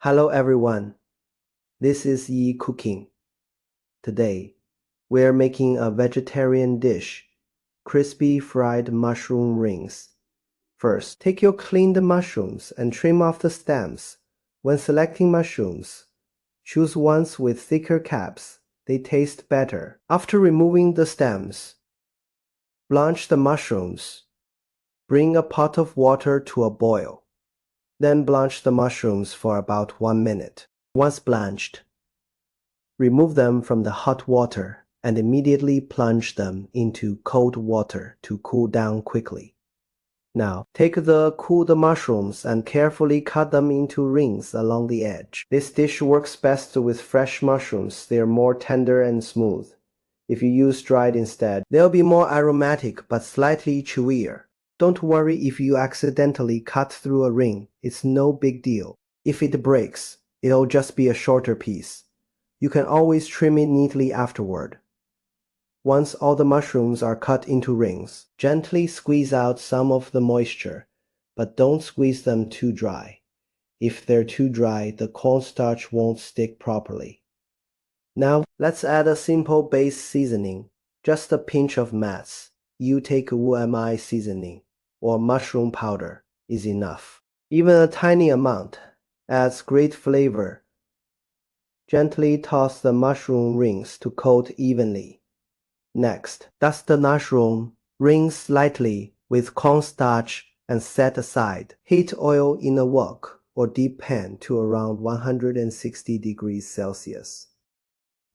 Hello everyone, this is Yi Cooking. Today, we're making a vegetarian dish, crispy fried mushroom rings. First, take your cleaned mushrooms and trim off the stems. When selecting mushrooms, choose ones with thicker caps. They taste better. After removing the stems, blanch the mushrooms. Bring a pot of water to a boil. Then blanch the mushrooms for about 1 minute. Once blanched, remove them from the hot water and immediately plunge them into cold water to cool down quickly. Now, take the cooled mushrooms and carefully cut them into rings along the edge. This dish works best with fresh mushrooms. They are more tender and smooth. If you use dried instead, they'll be more aromatic but slightly chewier. Don't worry if you accidentally cut through a ring. It's no big deal. If it breaks, it'll just be a shorter piece. You can always trim it neatly afterward. Once all the mushrooms are cut into rings, gently squeeze out some of the moisture, but don't squeeze them too dry. If they're too dry, the cornstarch won't stick properly. Now, let's add a simple base seasoning, just a pinch of Matsutake UMI seasoning or mushroom powder is enough. Even a tiny amount adds great flavor. Gently toss the mushroom rings to coat evenly. Next, dust the mushroom rings lightly with cornstarch and set aside. Heat oil in a wok or deep pan to around 160 degrees Celsius.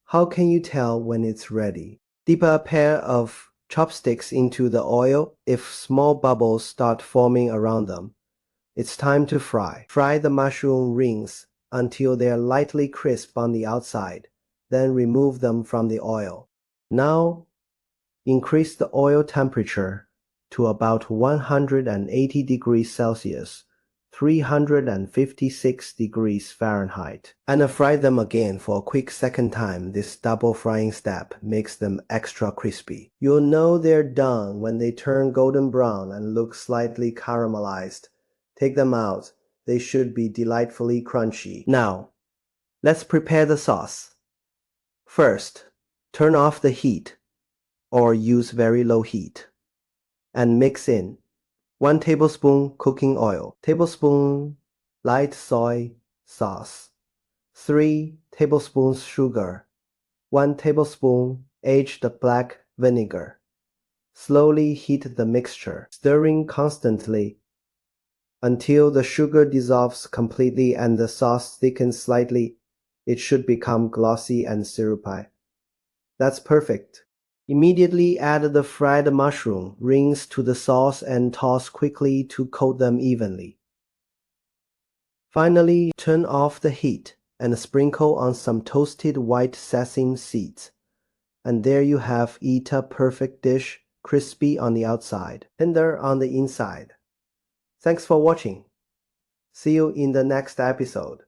How can you tell when it's ready? Dip a pair of chopsticks into the oil. If small bubbles start forming around them, it's time to fry. Fry the mushroom rings until they are lightly crisp on the outside. Then remove them from the oil. Now, increase the oil temperature to about 180 degrees Celsius, 356 degrees Fahrenheit, and fry them again for a quick second time. This double frying step makes them extra crispy. You'll know they're done when they turn golden brown and look slightly caramelized. Take them out. They should be delightfully crunchy. Now, let's prepare the sauce. First, turn off the heat or use very low heat and mix in 1 tablespoon cooking oil, tablespoon light soy sauce, 3 tablespoons sugar, 1 tablespoon aged black vinegar. Slowly heat the mixture, stirring constantly until the sugar dissolves completely and the sauce thickens slightly. It should become glossy and syrupy. That's perfect. Immediately add the fried mushroom rings to the sauce and toss quickly to coat them evenly. Finally, turn off the heat and sprinkle on some toasted white sesame seeds. And there you have eat a perfect dish, crispy on the outside, tender on the inside. Thanks for watching. See you in the next episode.